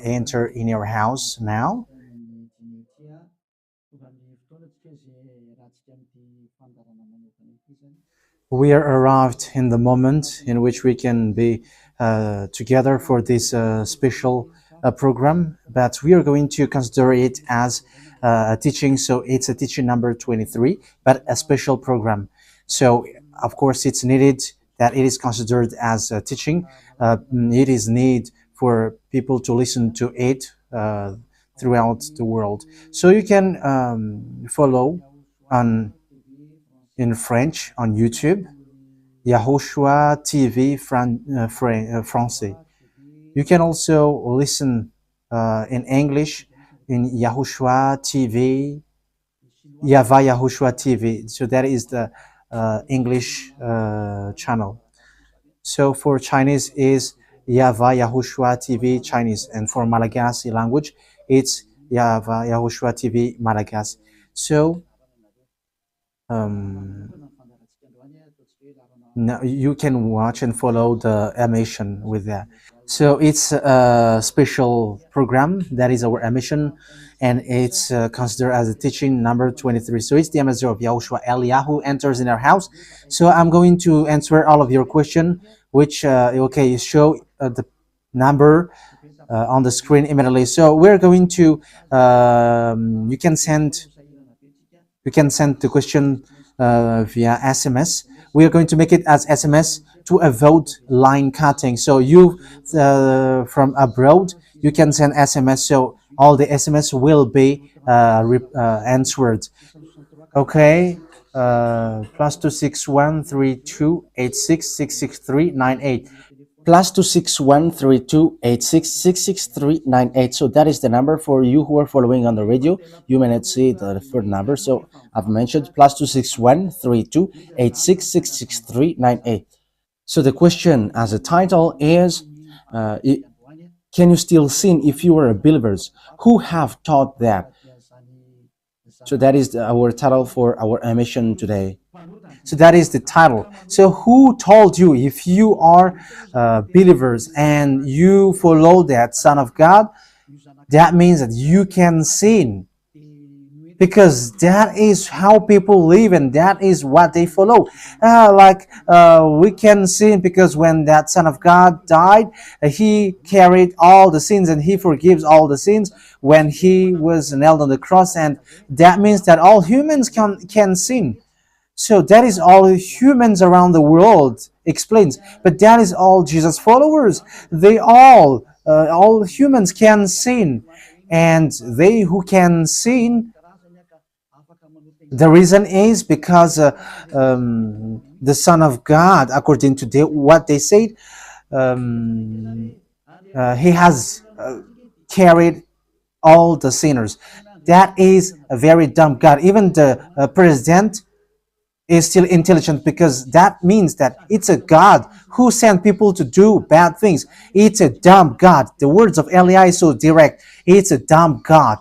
enter in your house now. We are arrived in the moment in which we can be together for this special program, but we are going to consider it as a teaching. So it's a teaching number 23, but a special program. So of course it's needed that it is considered as a teaching. It is need for people to listen to it throughout the world. So you can follow on in French on YouTube, YAHOSHUAH TV Français. You can also listen in English in YAHOSHUAH TV, YAHVAH YAHOSHUAH TV. So that is the English channel. So for Chinese is YAHVAH YAHOSHUAH TV Chinese, and for Malagasy language it's YAHVAH YAHOSHUAH TV Malagasy. So now you can watch and follow the emission with that. So it's a special program that is our emission, and it's considered as a teaching number 23. So it's the ambassador of Yahushua Eliyahu enters in our house. So I'm going to answer all of your question, which okay, show the number on the screen immediately. So we're going to you can send the question via SMS. We are going to make it as SMS to avoid line cutting. So you from abroad, you can send SMS. So all the SMS will be answered. Okay. +2613286666398. +2613286666398. So that is the number for you who are following on the radio. You may not see the third number, so I've mentioned +2613286666398. So the question as a title is, can you still sin if you are a believers? Who have taught that? So that is our title for our emission today. So that is the title. So who told you, if you are believers and you follow that Son of God, that means that you can sin? Because that is how people live and that is what they follow. We can sin because when that Son of God died, he carried all the sins and he forgives all the sins when he was nailed on the cross, and that means that all humans can sin. So that is all humans around the world explains. But that is all Jesus followers. They all humans can sin. And they who can sin, the reason is because the Son of God, according to what they said, he has carried all the sinners. That is a very dumb God. Even the president is still intelligent, because that means that it's a God who sent people to do bad things. It's a dumb God. The words of Eli is so direct. It's a dumb God.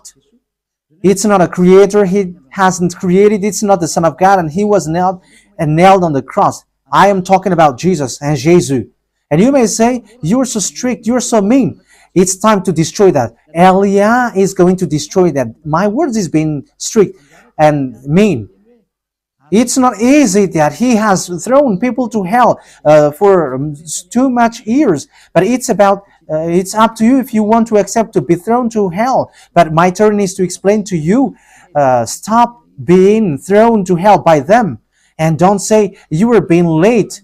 It's not a creator. He hasn't created. It's not the Son of God, and he was nailed on the cross. I am talking about Jesus and Jesus. And you may say, you're so strict, you're so mean. It's time to destroy that. Elia is going to destroy that. My words is being strict and mean. It's not easy that he has thrown people to hell for too much years. But it's about, it's up to you if you want to accept to be thrown to hell. But my turn is to explain to you, stop being thrown to hell by them. And don't say you were being late.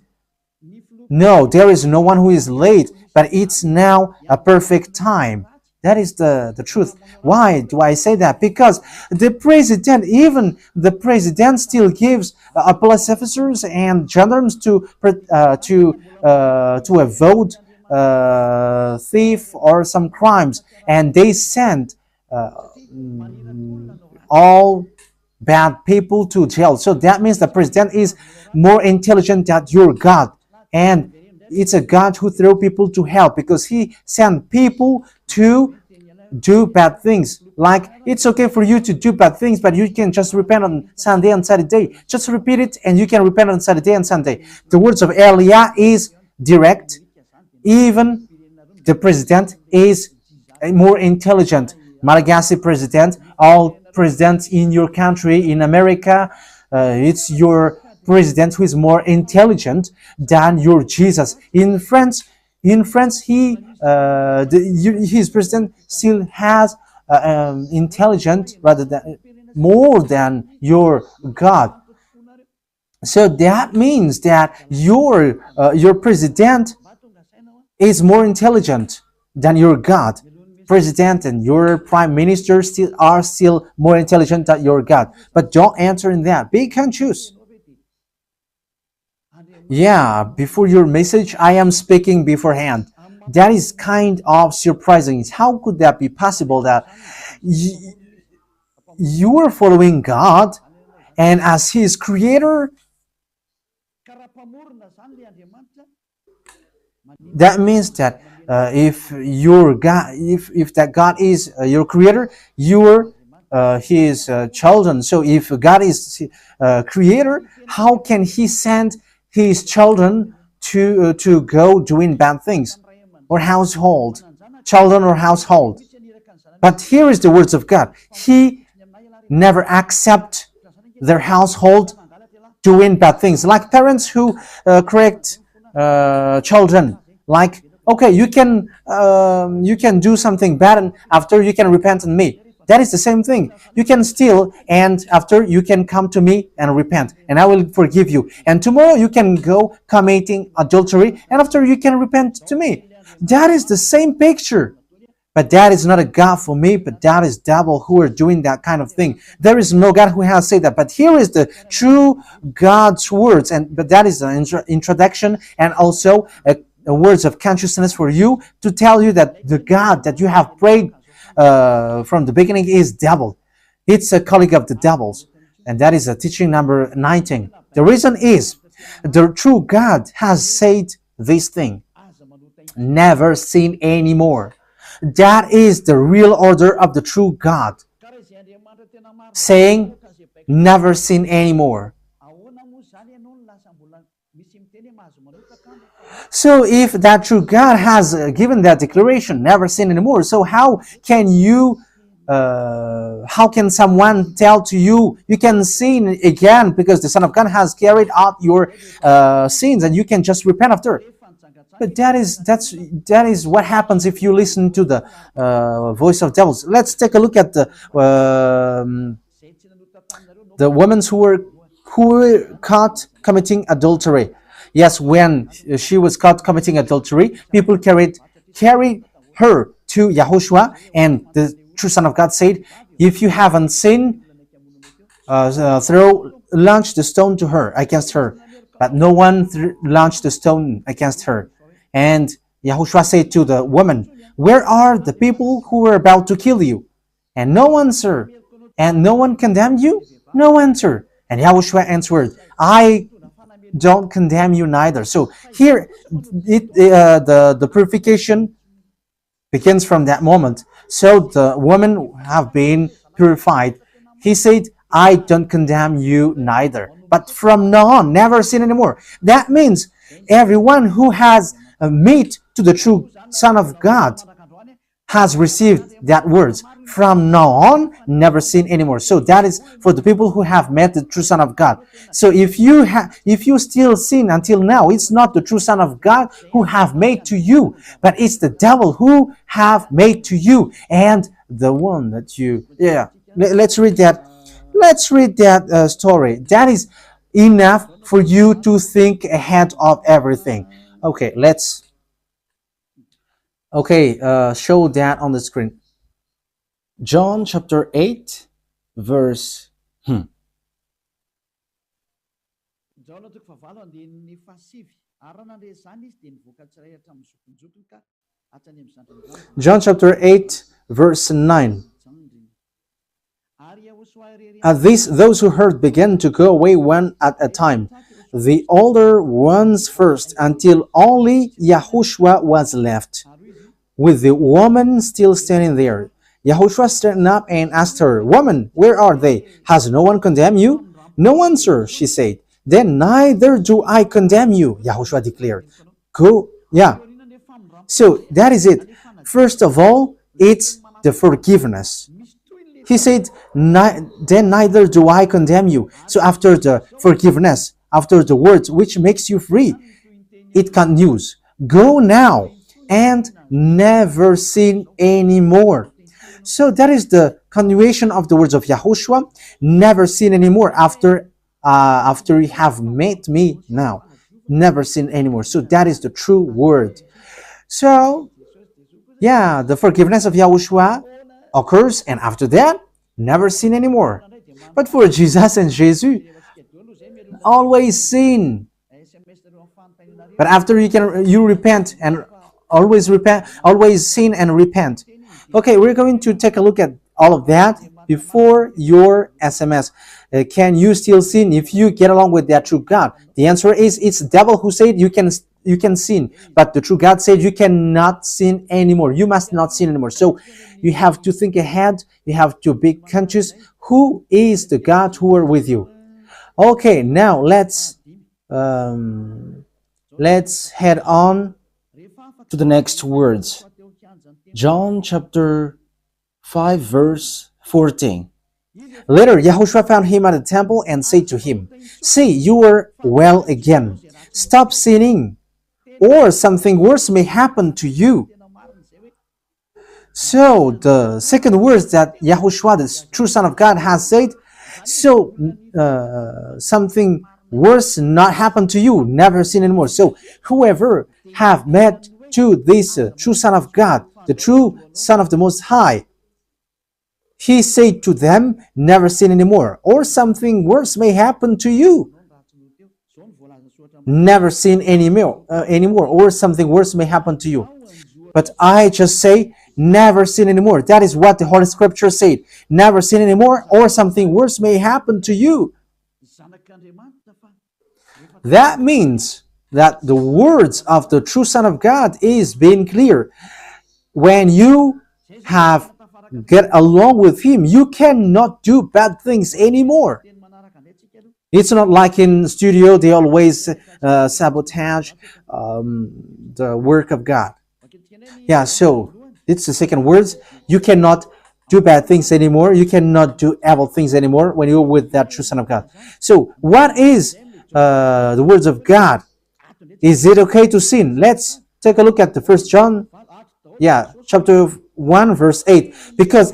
No, there is no one who is late, but it's now a perfect time. That is the truth. Why do I say that? Because the president, even the president, still gives police officers and gendarmes to avoid thief or some crimes, and they send all bad people to jail. So that means the president is more intelligent than your God, and it's a God who throw people to hell because he sent people to do bad things. Like, it's okay for you to do bad things, but you can just repent on Sunday and Saturday. Just repeat it and you can repent on Saturday and Sunday. The words of Elia is direct. Even The president is more intelligent. Malagasy president, all presidents in your country, in America, it's your president who is more intelligent than your Jesus. In France, his president still has intelligent rather than more than your God. So that means that your president is more intelligent than your God. President and your prime minister are still more intelligent than your God. But don't answer in that. Be conscious. Yeah, before your message, I am speaking beforehand. That is kind of surprising. How could that be possible that you are following God and as His creator? That means that if your God, if that God is your creator, you are His children. So if God is creator, how can He send His children to go doing bad things, or children or household? But here is the words of God. He never accept their household doing bad things, like parents who correct children. Like, okay, you can do something bad, and after you can repent on me. That is the same thing. You can steal, and after you can come to me and repent, and I will forgive you. And tomorrow you can go committing adultery, and after you can repent to me. That is the same picture. But that is not a God for me, but that is devil who are doing that kind of thing. There is no God who has said that. But here is the true God's words, but that is an introduction and also a words of consciousness for you to tell you that the God that you have prayed from the beginning is devil. It's a colleague of the devils. And that is a teaching number 19. The reason is the true God has said this thing. Never sin anymore. That is the real order of the true God. Saying, never sin anymore. So if that true God has given that declaration, never sin anymore, so how can someone tell to you, you can sin again because the Son of God has carried out your sins and you can just repent after? But that is what happens if you listen to the voice of devils. Let's take a look at the women who were caught committing adultery. Yes, when she was caught committing adultery, people carried her to YAHOSHUAH, and the true Son of God said, if you haven't sinned, launch the stone to her, against her. But no one launched the stone against her. And YAHOSHUAH said to the woman, where are the people who were about to kill you? And no answer. And no one condemned you? No answer. And YAHOSHUAH answered, I don't condemn you neither. So here, the purification begins from that moment. So the women have been purified. He said, I don't condemn you neither. But from now on, never sin anymore. That means everyone who has met to the true Son of God has received that words. From now on, never sin anymore. So that is for the people who have met the true Son of God. So if you still sin until now, it's not the true Son of God who have made to you, but it's the devil who have made to you, and the one that you. Yeah. Let's read that. Let's read that story. That is enough for you to think ahead of everything. Okay, show that on the screen. John chapter 8, verse. John chapter 8, verse 9. At this, those who heard began to go away one at a time, the older ones first, until only YAHOSHUAH was left, with the woman still standing there. YAHOSHUAH straightened up and asked her, Woman, where are they? Has no one condemned you? No one, sir, she said. Then neither do I condemn you, YAHOSHUAH declared. Go, yeah. So that is it. First of all, it's the forgiveness. He said, then neither do I condemn you. So after the forgiveness, after the words which makes you free, it continues. Go now and never sin anymore. So that is the continuation of the words of Yahushua. Never sin anymore after you have met me now. Never sin anymore. So that is the true word. So yeah, the forgiveness of Yahushua occurs, and after that, never sin anymore. But for Jesus and Jesus, always sin. But after you repent and always sin and repent. Okay, we're going to take a look at all of that before your SMS. Can you still sin if you get along with that true God? The answer is it's the devil who said you can sin, but the true God said you cannot sin anymore. You must not sin anymore. So you have to think ahead. You have to be conscious. Who is the God who are with you? Okay, now let's head on to the next words. John chapter 5 verse 14. Later, Yahushua found him at the temple and said to him, "See, you are well again. Stop sinning, or something worse may happen to you." So the second words that Yahushua, the true Son of God, has said, so something worse not happen to you, never sin anymore. So whoever have met to this true Son of God, the true Son of the Most High, he said to them, never sin anymore, or something worse may happen to you. Never sin anymore, or something worse may happen to you. But I just say, never sin anymore. That is what the Holy Scripture said. Never sin anymore, or something worse may happen to you. That means that the words of the true Son of God is being clear. When you have get along with him, you cannot do bad things anymore. It's not like in studio, they always sabotage the work of God. Yeah, so it's the second words. You cannot do bad things anymore. You cannot do evil things anymore when you're with that true Son of God. So what is the words of God? Is it okay to sin? Let's take a look at the 1 John, chapter 1 verse 8. Because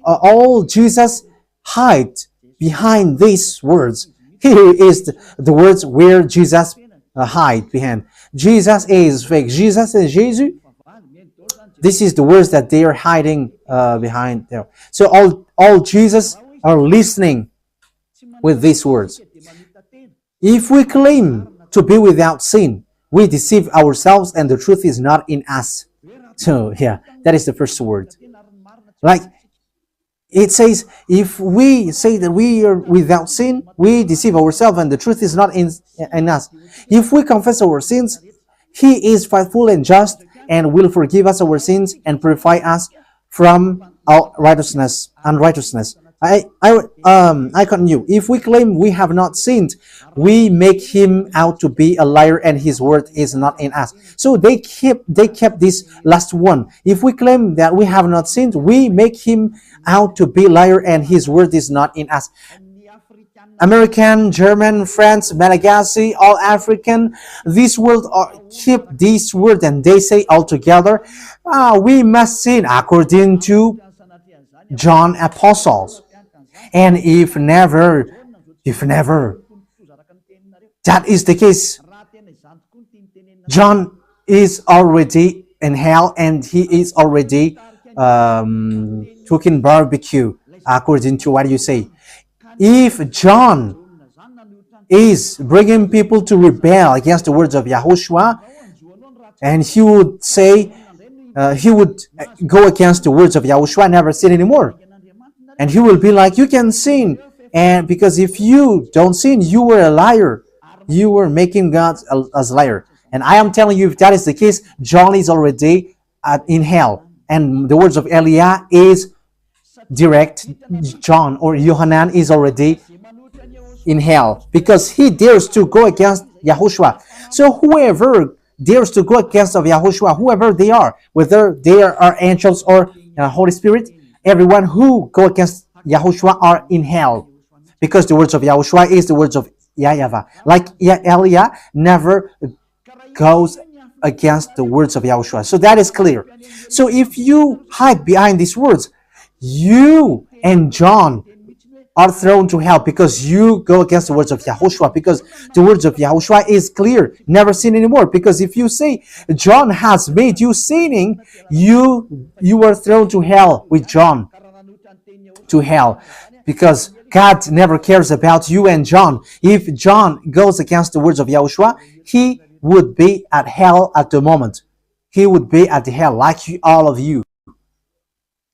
all Jesus hide behind these words. Here is the words where Jesus hide behind. Jesus is fake. Jesus and Jesus. This is the words that they are hiding behind there. So all Jesus are listening with these words. If we claim to be without sin, we deceive ourselves and the truth is not in us. So that is the first word. Like it says, if we say that we are without sin, we deceive ourselves and the truth is not in us. If we confess our sins, he is faithful and just and will forgive us our sins and purify us from all unrighteousness. I continue. If we claim we have not sinned, we make him out to be a liar and his word is not in us. So they kept this last one. If we claim that we have not sinned, we make him out to be a liar and his word is not in us. American, German, French, Malagasy, all African, this world keep this word and they say all together, we must sin according to John Apostles. And if never, that is the case, John is already in hell and he is already cooking barbecue, according to what you say. If John is bringing people to rebel against the words of Yahushua, and he would say, he would go against the words of Yahushua, never sin anymore. And he will be like, you can sin. And because if you don't sin, you were a liar. You were making God as a liar. And I am telling you, if that is the case, John is already in hell. And the words of Eliah is direct. John or Yohanan is already in hell because he dares to go against Yahushua. So whoever dares to go against of Yahushua, whoever they are, whether they are angels or Holy Spirit, everyone who go against Yahushua are in hell. Because the words of Yahushua is the words of YAHVAH. Like Elia never goes against the words of Yahushua. So that is clear. So if you hide behind these words, you and John are thrown to hell because you go against the words of Yahushua, because the words of Yahushua is clear, never sin anymore. Because if you say John has made you sinning, you are thrown to hell with John, to hell, because God never cares about you and John. If John goes against the words of Yahushua, he would be at hell at the moment. He would be at the hell like all of you.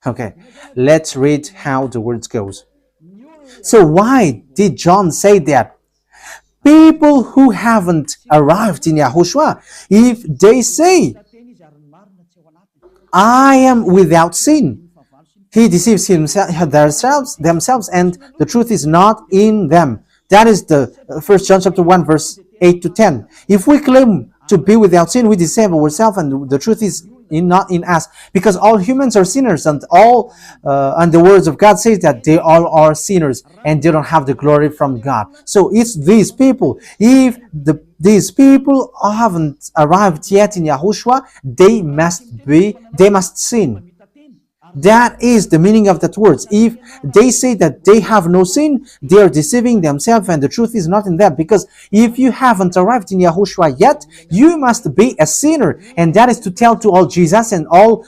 Okay, let's read how the words goes. So why did John say that? People who haven't arrived in Yahushua, if they say, I am without sin, he deceives themselves, and the truth is not in them. That is the 1 John chapter 1, verse 8 to 10. If we claim to be without sin, we deceive ourselves, and the truth is not in us, because all humans are sinners, and and the words of God says that they all are sinners and they don't have the glory from God. So it's these people. If these people haven't arrived yet in Yahushua, they must sin. That is the meaning of that words. If they say that they have no sin, they are deceiving themselves, and the truth is not in them. Because if you haven't arrived in Yahushua yet, you must be a sinner. And that is to tell to all Jesus and all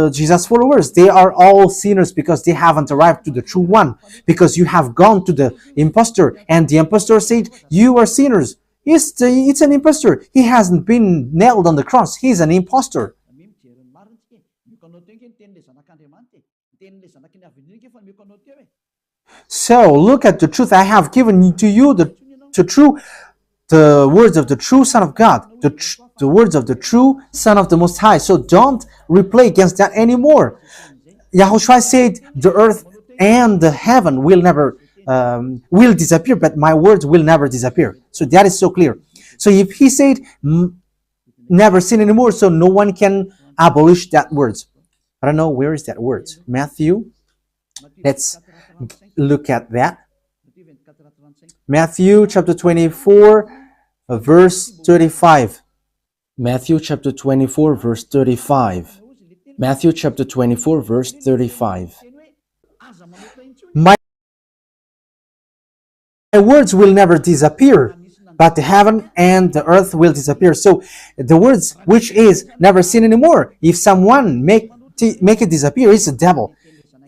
Jesus followers, they are all sinners because they haven't arrived to the true one. Because you have gone to the impostor, and the impostor said, you are sinners. It's an impostor. He hasn't been nailed on the cross. He's an impostor. So look at the truth. I have given to you the words of the true Son of God, the words of the true Son of the Most High. So don't replay against that anymore. Yahushua said the earth and the heaven will never will disappear, but my words will never disappear. So that is so clear. So if he said never sin anymore, so no one can abolish that words. I don't know, where is that word? Matthew. Let's look at that. Matthew chapter 24, verse 35. Matthew chapter 24, verse 35. Matthew chapter 24, verse 35. My words will never disappear, but the heaven and the earth will disappear. So the words which is never sin anymore, if someone make it disappear, it's the devil.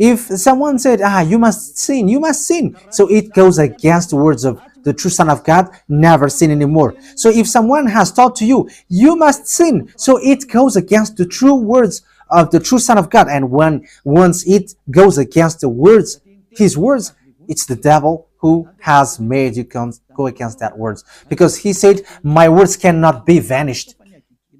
If someone said, you must sin, you must sin. So it goes against the words of the true Son of God, never sin anymore. So if someone has taught to you, you must sin. So it goes against the true words of the true Son of God. And once it goes against the words, his words, it's the devil who has made you go against that words. Because he said, my words cannot be vanished.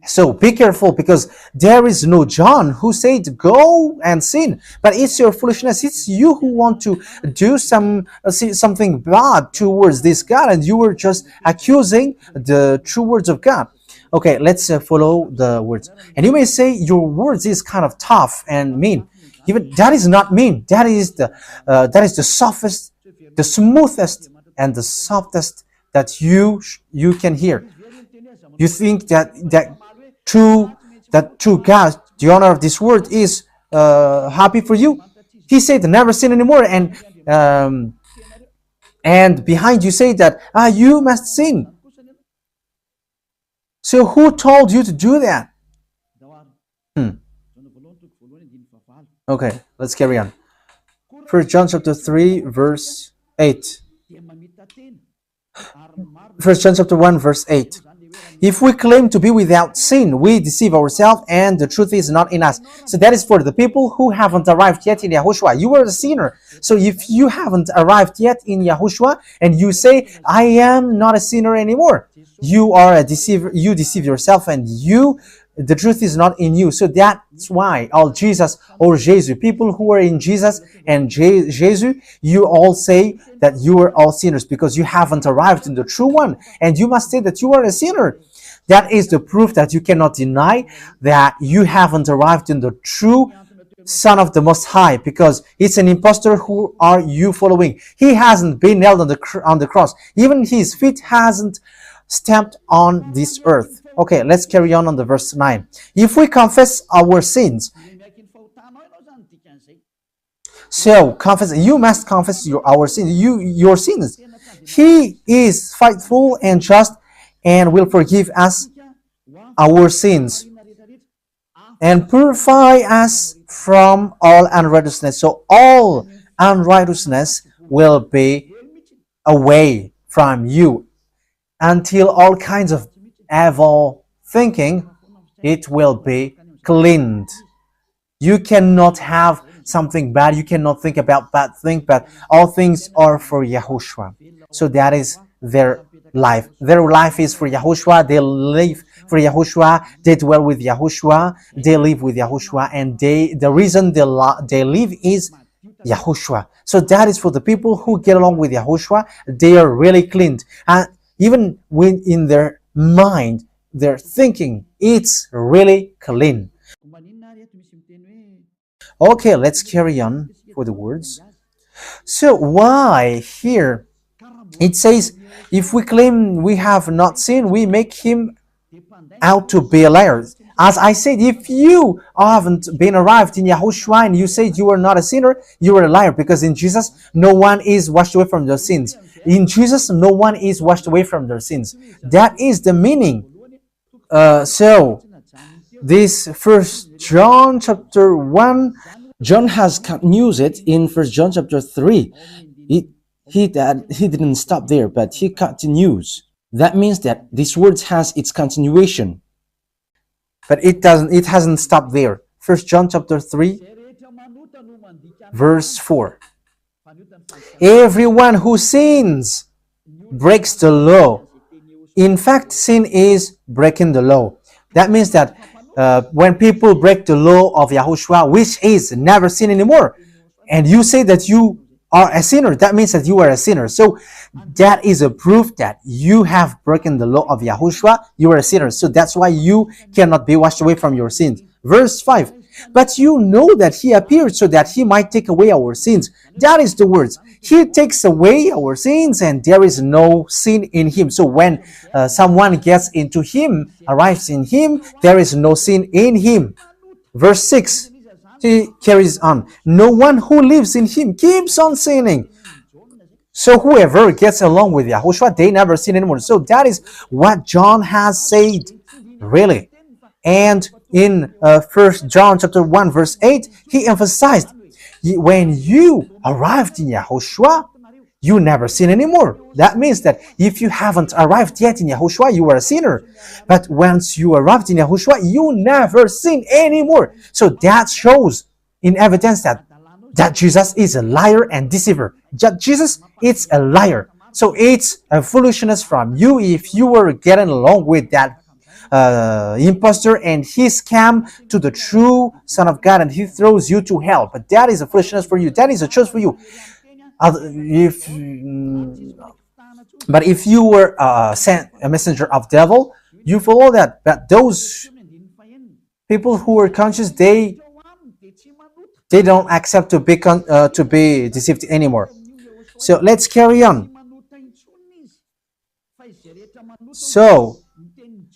So be careful, because there is no John who said go and sin, but it's your foolishness. It's you who want to do something bad towards this God, and you were just accusing the true words of God. Okay, let's follow the words. And you may say your words is kind of tough and mean. Even that is not mean. That is the softest, the smoothest, and the softest that you can hear. You think that true God, the honor of this word, is happy for you. He said never sin anymore, and behind you say that you must sin. So who told you to do that? Okay, let's carry on. 1 John chapter 3, verse 8. 1 John chapter 1, verse 8. If we claim to be without sin, we deceive ourselves, and the truth is not in us. So that is for the people who haven't arrived yet in Yahushua. You are a sinner. So if you haven't arrived yet in Yahushua, and you say, I am not a sinner anymore, you are a deceiver. You deceive yourself, and the truth is not in you. So that's why all Jesus or Jesus, people who are in Jesus and Jesus, you all say that you are all sinners, because you haven't arrived in the true one, and you must say that you are a sinner. That is the proof that you cannot deny that you haven't arrived in the true Son of the Most High, because it's an impostor. Who are you following? He hasn't been nailed on the cross. Even his feet hasn't stamped on this earth. Okay, let's carry on the verse 9. If we confess our sins, so confess, you must confess our sins, your sins. He is faithful and just and will forgive us our sins and purify us from all unrighteousness. So all unrighteousness will be away from you until all kinds of evil thinking, it will be cleaned. You cannot have something bad. You cannot think about bad things, but all things are for YAHOSHUAH. So that is their life. Their life is for YAHOSHUAH. They live for YAHOSHUAH. They dwell with YAHOSHUAH. They live with YAHOSHUAH. And the reason they live is YAHOSHUAH. So that is for the people who get along with YAHOSHUAH. They are really cleaned. And even when in their mind, their thinking, it's really clean. Okay, let's carry on for the words. So why here it says, if we claim we have not sinned, we make him out to be a liar. As I said, if you haven't been arrived in YAHOSHUAH and you say you are not a sinner, you are a liar, because in Jesus, no one is washed away from their sins. In Jesus, no one is washed away from their sins. That is the meaning. So, this First John chapter 1, John has continued it in First John chapter 3. He didn't stop there, but he continues. That means that this word has its continuation. But it hasn't stopped there. First John chapter 3, verse 4. Everyone who sins breaks the law. In fact, sin is breaking the law. That means that when people break the law of YAHOSHUAH, which is never sin anymore, and you say that you are a sinner, that means that you are a sinner. So that is a proof that you have broken the law of YAHOSHUAH. You are a sinner. So that's why you cannot be washed away from your sins. Verse 5. But you know that he appeared so that he might take away our sins. That is the words. He takes away our sins, and there is no sin in him. So when someone gets into him, arrives in him, there is no sin in him. Verse 6. He carries on. No one who lives in him keeps on sinning. So whoever gets along with YAHOSHUAH, they never sin anymore. So that is what John has said, really. And in 1 John chapter 1 verse 8, he emphasized, when you arrived in YAHOSHUAH, you never sin anymore. That means that if you haven't arrived yet in YAHOSHUAH, you are a sinner. But once you arrived in YAHOSHUAH, you never sin anymore. So that shows in evidence that Jesus is a liar and deceiver. Jesus is a liar. So it's a foolishness from you if you were getting along with that impostor and he scam to the true Son of God and he throws you to hell. But that is a foolishness for you. That is a choice for you. But if you were sent a messenger of devil, you follow that. But those people who are conscious, they don't accept to be deceived anymore. So let's carry on. So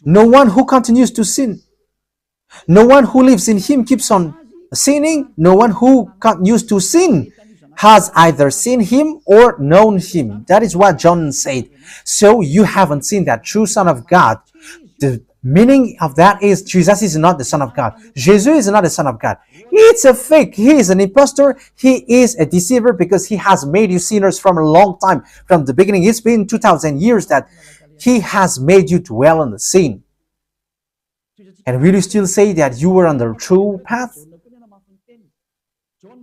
no one who continues to sin, no one who lives in him keeps on sinning. No one who continues to sin has either seen him or known him. That is what John said. So you haven't seen that true Son of God. The meaning of that is Jesus is not the Son of God. Jesus is not the Son of God. It's a fake. He is an impostor. He is a deceiver because he has made you sinners from a long time. From the beginning, it's been 2,000 years that he has made you dwell on the sin. And will you still say that you were on the true path?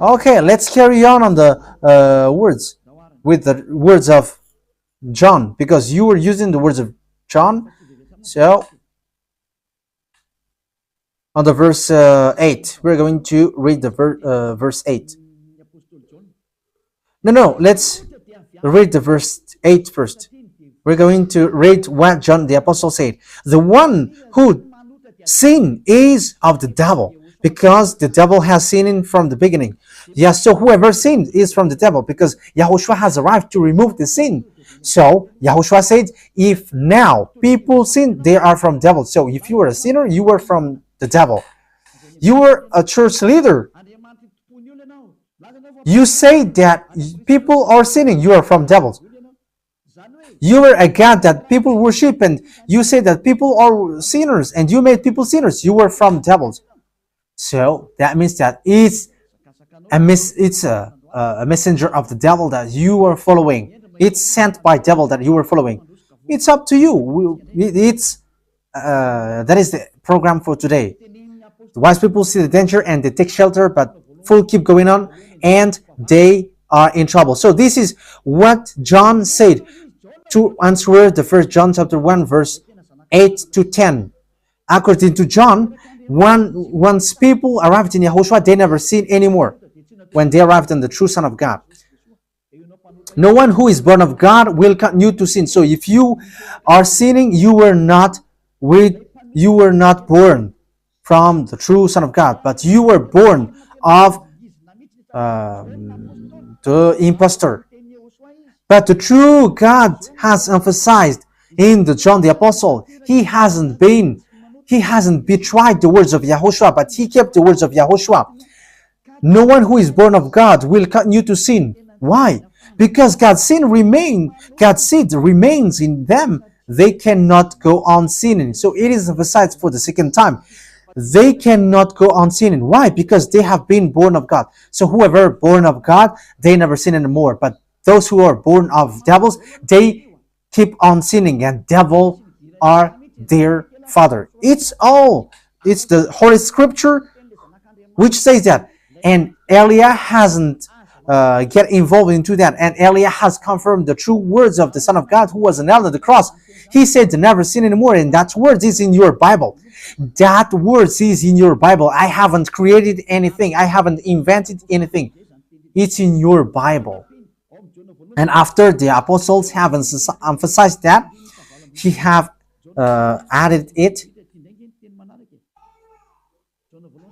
Okay, let's carry on the words with the words of John, because you were using the words of John. So on the verse 8, we're going to read the verse 8. No, let's read the verse 8 first. We're going to read what John the Apostle said. The one who sin is of the devil, because the devil has sinned from the beginning. Yes, so whoever sinned is from the devil, because Yahushua has arrived to remove the sin. So Yahushua said, if now people sin, they are from devil. So if you were a sinner, you were from the devil. You were a church leader. You say that people are sinning, you are from devils. You were a God that people worship, and you say that people are sinners, and you made people sinners, you were from devils. So that means that it's a messenger of the devil that you are following. It's sent by devil that you are following. It's up to you. That is the program for today. The wise people see the danger and they take shelter, but fool keep going on and they are in trouble. So this is what John said to answer the first John chapter 1 verse 8 to 10. According to John, once people arrived in Yahushua, they never sin anymore when they arrived in the true Son of God. No one who is born of God will continue to sin. So if you are sinning, you were not born from the true Son of God, but you were born of the impostor. But the true God has emphasized in the John the Apostle, he hasn't betrayed the words of Yahushua, but he kept the words of Yahushua. No one who is born of God will continue to sin. Why? Because God's seed remains in them. They cannot go on sinning. So it is emphasized for the second time. They cannot go on sinning. Why? Because they have been born of God. So whoever born of God, they never sin anymore. But those who are born of devils, they keep on sinning, and devil are their father. It's the Holy Scripture which says that. And Elia hasn't get involved into that. And Elia has confirmed the true words of the Son of God who was nailed on the cross. He said to never sin anymore, and that word is in your Bible. That word is in your Bible. I haven't created anything. I haven't invented anything. It's in your Bible. And after the apostles have emphasized that, he have added it.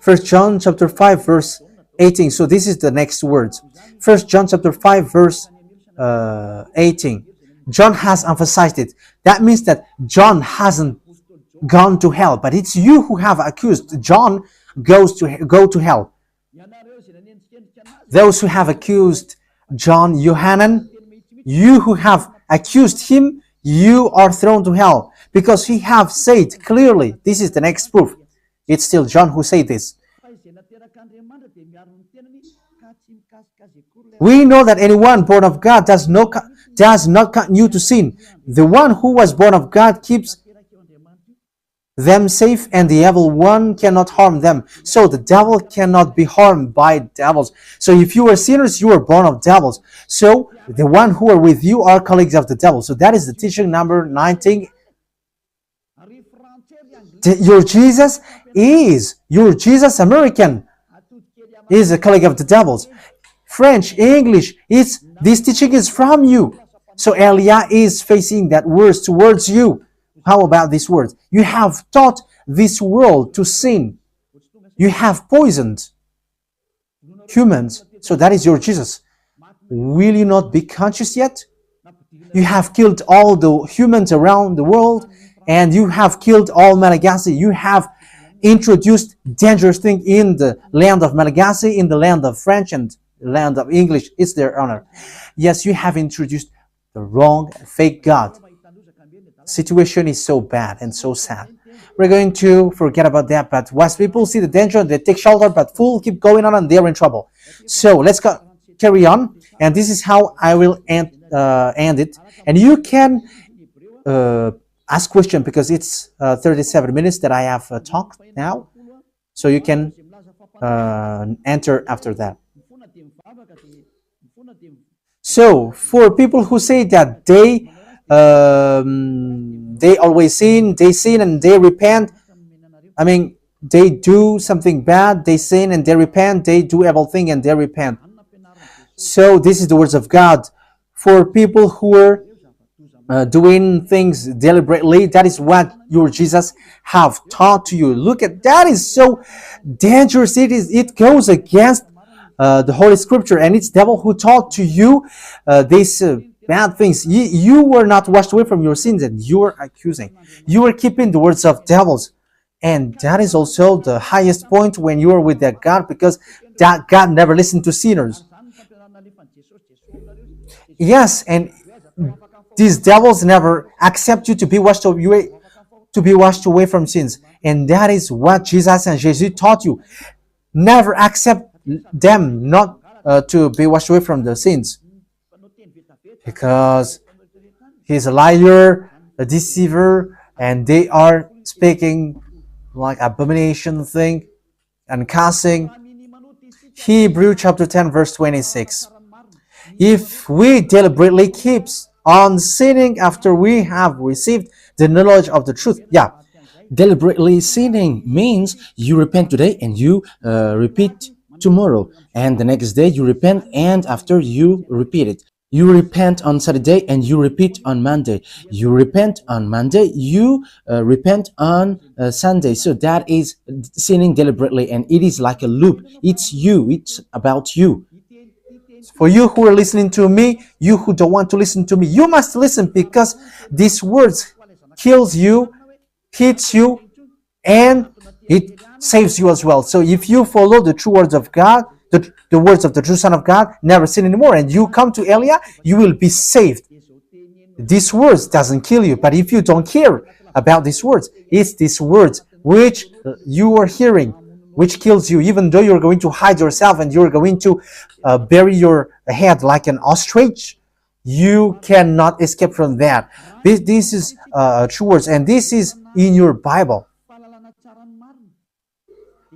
1 John chapter 5 verse 18. So this is the next words. 1 John chapter 5 verse 18. John has emphasized it. That means that John hasn't gone to hell, but it's you who have accused John go to hell. Those who have accused John Yohanan, you who have accused him, you are thrown to hell, because he have said clearly. This is the next proof. It's still John who said this. We know that anyone born of God does not continue to sin. The one who was born of God keeps them safe, and the evil one cannot harm them. So the devil cannot be harmed by devils. So if you are sinners, you are born of devils. So the one who are with you are colleagues of the devil. So that is the teaching number 19. Your Jesus American is a colleague of the devils. French, English, this teaching is from you. So Elia is facing that words towards you. How about these words? You have taught this world to sin. You have poisoned humans. So that is your Jesus. Will you not be conscious yet? You have killed all the humans around the world, and you have killed all Malagasy. You have introduced dangerous things in the land of Malagasy, in the land of French, and the land of English. It's their honor. Yes, you have introduced the wrong, fake God. Situation is so bad and so sad. We're going to forget about that, but wise people see the danger and they take shelter, but fools keep going on and they're in trouble. So let's carry on, and this is how I will end it. And you can ask question, because it's 37 minutes that I have talked now, so you can enter after that. So for people who say that they always sin, and they repent. I mean, they do something bad, they sin and they repent. They do everything and they repent. So this is the words of God for people who are doing things deliberately. That is what your Jesus have taught to you. Look at that, is so dangerous. It goes against the Holy Scripture, and it's devil who taught to you these bad things. You were not washed away from your sins, and you are accusing. You are keeping the words of devils, and that is also the highest point when you are with that God, because that God never listened to sinners. Yes, and these devils never accept you to be washed away from sins, and that is what Jesus and Jesus taught you. Never accept them not to be washed away from the sins, because he's a liar, a deceiver, and they are speaking like abomination thing and cussing. Hebrew chapter 10 verse 26. If we deliberately keep on sinning after we have received the knowledge of the truth, yeah, Deliberately sinning means you repent today and you repeat tomorrow, and the next day you repent, and after you repeat it. You repent on Saturday and you repeat on Monday. You repent on Monday, you repent on Sunday. So that is sinning deliberately, and it is like a loop. It's you, it's about you. for you who are listening to me, you who don't want to listen to me, you must listen, because these words kills you, hits you, and it saves you as well. So if you follow the true words of God, the words of the true Son of God, never sin anymore, and you come to Elia, you will be saved. These words doesn't kill you, but if you don't care about these words, it's these words which you are hearing which kills you, even though you're going to hide yourself and you're going to bury your head like an ostrich. You cannot escape from that. This is true words, and this is in your Bible.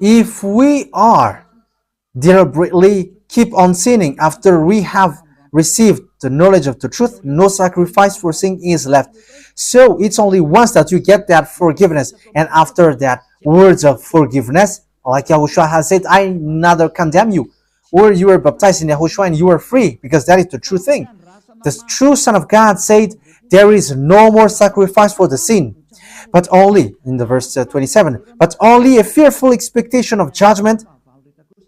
If we are deliberately keep on sinning after we have received the knowledge of the truth, no sacrifice for sin is left. So it's only once that you get that forgiveness, and after that, words of forgiveness, like Yahushua has said, I neither condemn you. Or you are baptized in Yahushua and you are free, because that is the true thing. The true Son of God said, there is no more sacrifice for the sin, but only, in the verse 27, but only a fearful expectation of judgment.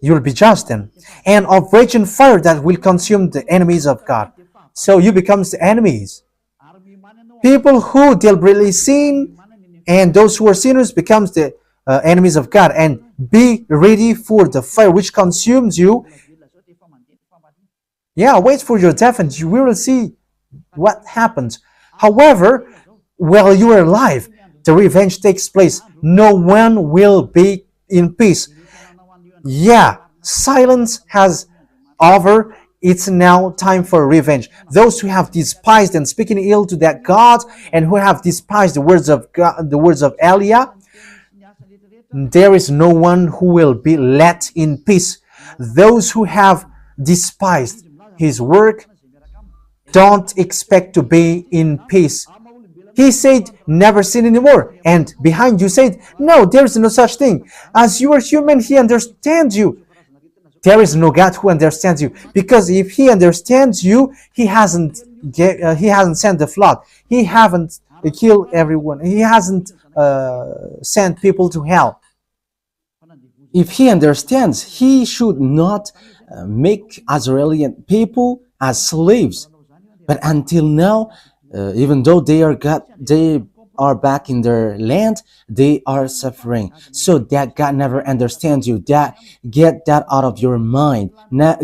You will be judged then, and of raging fire that will consume the enemies of God. So you become the enemies. People who deliberately sin and those who are sinners becomes the enemies of God, and be ready for the fire which consumes you. Yeah, wait for your death and you will see what happens. However, while you are alive, the revenge takes place. No one will be in peace. Yeah, silence has over. It's now time for revenge. Those who have despised and speaking ill to that God, and who have despised the words of God, the words of Elia, there is no one who will be let in peace. Those who have despised his work don't expect to be in peace. He said, never sin anymore. And behind you said, no, there is no such thing. As you are human, he understands you. There is no God who understands you. Because if he understands you, he hasn't sent the flood. He haven't killed everyone. He hasn't sent people to hell. If he understands, he should not make Israeli people as slaves. But until now, even though they are back in their land, they are suffering. So that God never understands you. Get that out of your mind.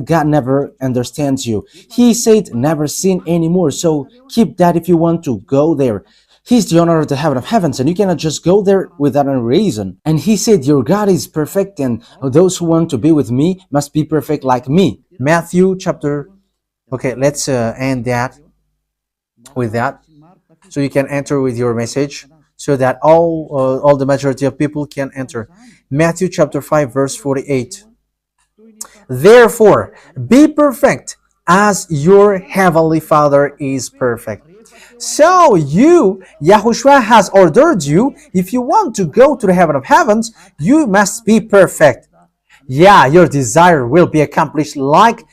God never understands you. He said never sin anymore. So keep that if you want to go there. He's the owner of the heaven of heavens, and you cannot just go there without a reason. And he said, your God is perfect, and those who want to be with me must be perfect like me. Matthew chapter... Okay, let's end that with that, so you can enter with your message, so that all the majority of people can enter. Matthew chapter 5 verse 48. Therefore, be perfect as your heavenly Father is perfect. So Yahushua has ordered you, if you want to go to the heaven of heavens, you must be perfect. Yeah, your desire will be accomplished like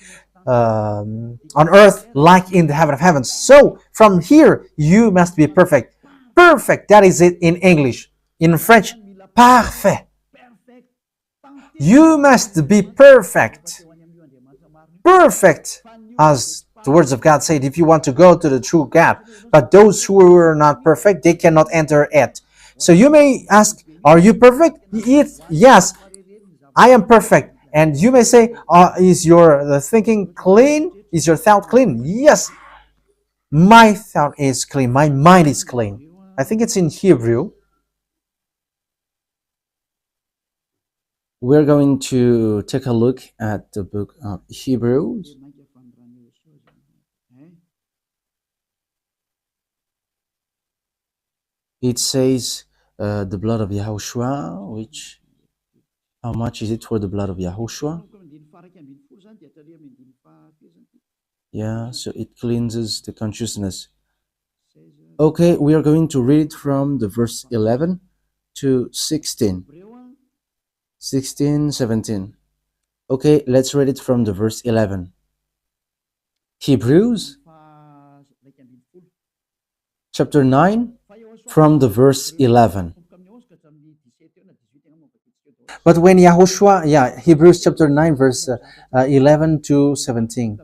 on earth like in the heaven of heavens. So from here, you must be perfect. Perfect, that is it in English. In French, parfait. You must be perfect. Perfect, as the words of God said, if you want to go to the true God. But those who are not perfect, they cannot enter it. So you may ask, are you perfect? Yes, I am perfect. And you may say, is your thinking clean? Is your thought clean? Yes, my thought is clean. My mind is clean. I think it's in Hebrew. We're going to take a look at the book of Hebrews. It says the blood of YAHOSHUAH, which, how much is it for the blood of YAHOSHUAH? Yeah, so it cleanses the consciousness. Okay, we are going to read from the verse 11 to 16. 16, 17. Okay, let's read it from the verse 11. Hebrews chapter 9 from the verse 11. But when Yahushua, Hebrews chapter 9, verse 11 to 17.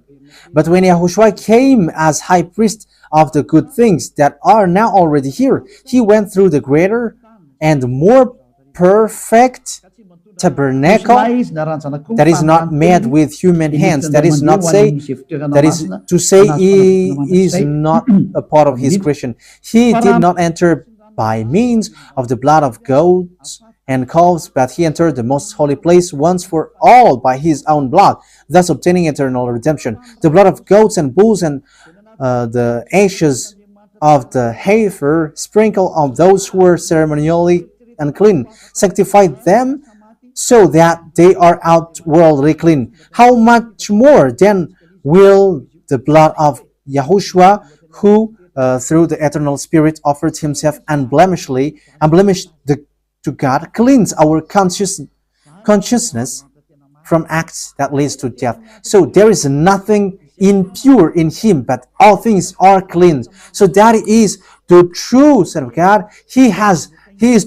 But when Yahushua came as high priest of the good things that are now already here, he went through the greater and more perfect tabernacle that is not made with human hands. That is to say he is not a part of his creation. He did not enter by means of the blood of goats and calves, but he entered the most holy place once for all by his own blood, thus obtaining eternal redemption. The blood of goats and bulls and the ashes of the heifer sprinkled on those who were ceremonially unclean, sanctified them so that they are outwardly clean. How much more then will the blood of Yahushua, who through the eternal Spirit offered himself unblemished to God, cleanse our consciousness from acts that leads to death. So there is nothing impure in him, but all things are cleansed. So that is the true Son of God. He is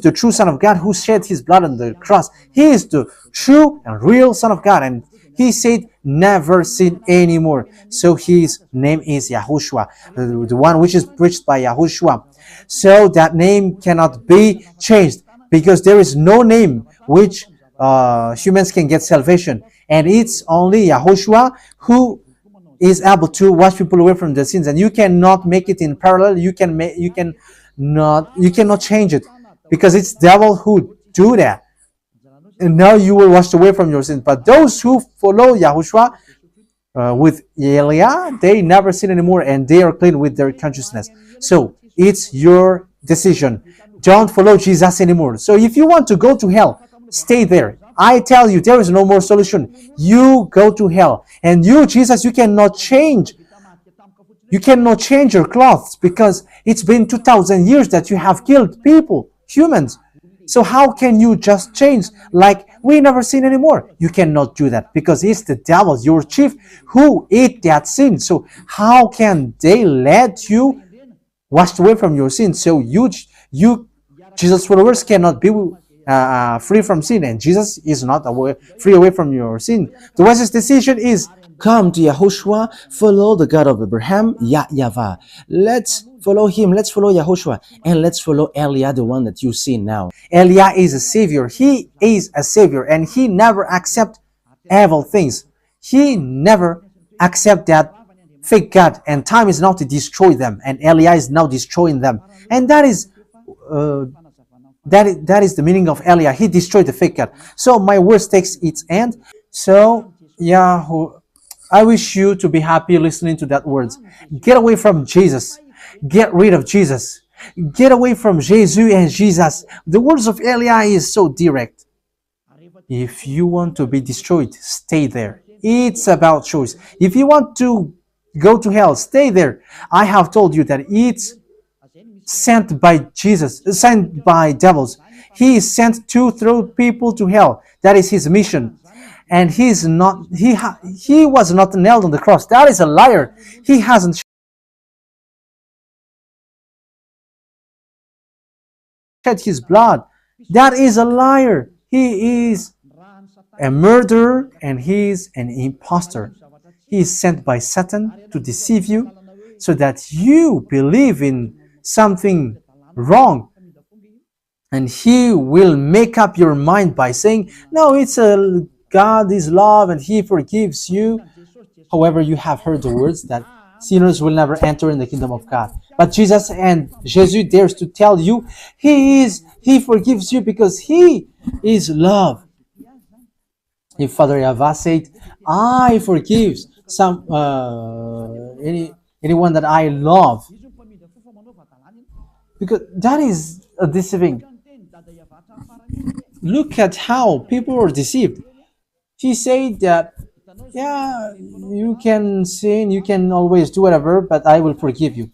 the true Son of God who shed his blood on the cross. He is the true and real Son of God. And he said, never sin anymore. So his name is Yahushua, the one which is preached by Yahushua. So that name cannot be changed, because there is no name which humans can get salvation. And it's only Yahushua who is able to wash people away from their sins. And you cannot make it in parallel. You cannot change it, because it's devil who do that. And now you will wash away from your sins. But those who follow Yahushua with Elia, they never sin anymore, and they are clean with their consciousness. So it's your decision. Don't follow Jesus anymore. So if you want to go to hell, stay there. I tell you, there is no more solution. You go to hell. And you, Jesus, you cannot change. You cannot change your clothes, because it's been 2,000 years that you have killed people, humans. So how can you just change like we never sin anymore? You cannot do that, because it's the devil, your chief, who ate that sin. So how can they let you wash away from your sin? So you Jesus' followers cannot be free from sin, and Jesus is not free away from your sin. The wisest decision is come to Yahushua, follow the God of Abraham, YAHVAH. Let's follow him, let's follow Yahushua, and let's follow Elia, the one that you see now. Elia is a savior. He is a savior, and he never accept evil things. He never accept that fake God, and time is now to destroy them, and Elia is now destroying them. And that is the meaning of Elia. He destroyed the fake God. So my words takes its end. So I wish you to be happy listening to that words. Get away from Jesus. Get rid of Jesus. Get away from Jesus and Jesus. The words of Elia is so direct. If you want to be destroyed, stay there. It's about choice. If you want to go to hell, stay there. I have told you that it's sent by Jesus, sent by devils. He is sent to throw people to hell. That is his mission. and he was not nailed on the cross. That is a liar. He hasn't shed his blood. That is a liar. He is a murderer and he is an impostor. He is sent by Satan to deceive you so that you believe in something wrong, and he will make up your mind by saying, no, it's a God is love and he forgives you. However, you have heard the words that sinners will never enter in the kingdom of God. But Jesus dares to tell you he forgives you because he is love. If Father YAHVAH said, I forgive anyone that I love, because that is a deceiving. Look at how people are deceived. He said that, yeah, you can sin, you can always do whatever, but I will forgive you.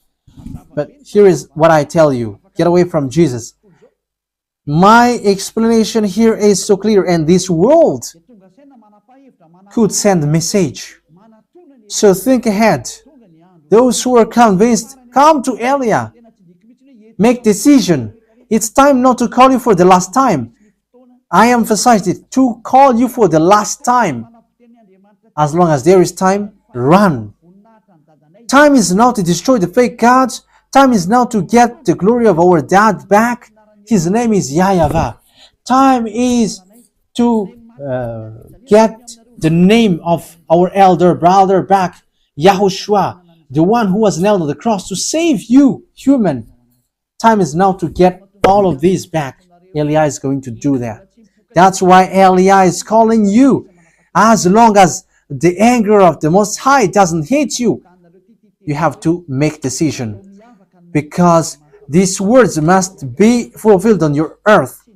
But here is what I tell you: get away from Jesus. My explanation here is so clear, and this world could send a message. So think ahead. Those who are convinced, come to Elia. Make decision. It's time not to call you for the last time. I emphasized it, to call you for the last time. As long as there is time, run. Time is now to destroy the fake gods. Time is now to get the glory of our dad back. His name is YAHVAH. Time is to get the name of our elder brother back, YAHOSHUAH, the one who was nailed on the cross to save you, human. Time is now to get all of these back. Elia is going to do that. That's why Elia is calling you. As long as the anger of the Most High doesn't hit you, you have to make decision, because these words must be fulfilled on your earth.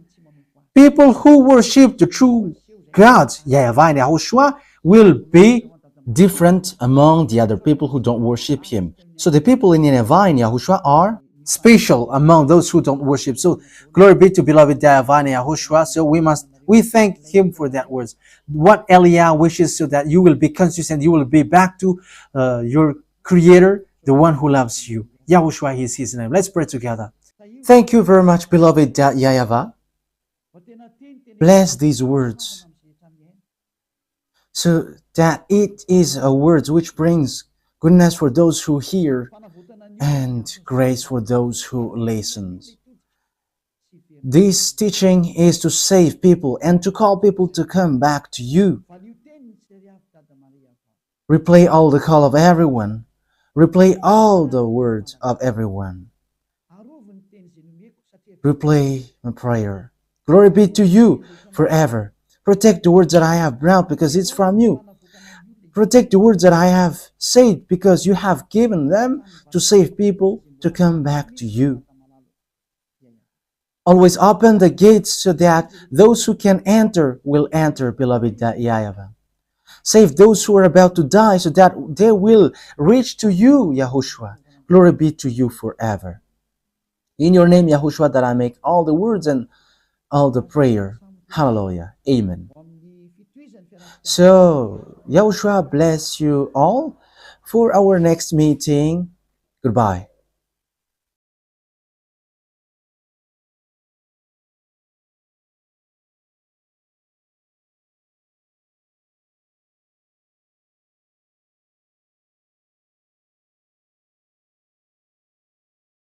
People who worship the true God, YAHVAH and YAHOSHUAH, will be different among the other people who don't worship him. So the people in YAHVAH and YAHOSHUAH are special among those who don't worship. So glory be to beloved YAHVAH and YAHOSHUAH. So we thank him for that words. What Elia wishes, so that you will be consistent, you will be back to your Creator, the one who loves you. YAHOSHUAH is his name. Let's pray together. Thank you very much, beloved YAHVAH. Bless these words, so that it is a word which brings goodness for those who hear and grace for those who listen. This teaching is to save people and to call people to come back to you. Replay all the call of everyone. Replay all the words of everyone. Replay a prayer. Glory be to you forever. Protect the words that I have brought, because it's from you. Protect the words that I have said, because you have given them to save people to come back to you. Always open the gates so that those who can enter will enter, beloved YAHVAH. Save those who are about to die so that they will reach to you, YAHOSHUAH. Glory be to you forever. In your name, YAHOSHUAH, that I make all the words and all the prayer. Hallelujah. Amen. So, YAHOSHUAH bless you all for our next meeting. Goodbye.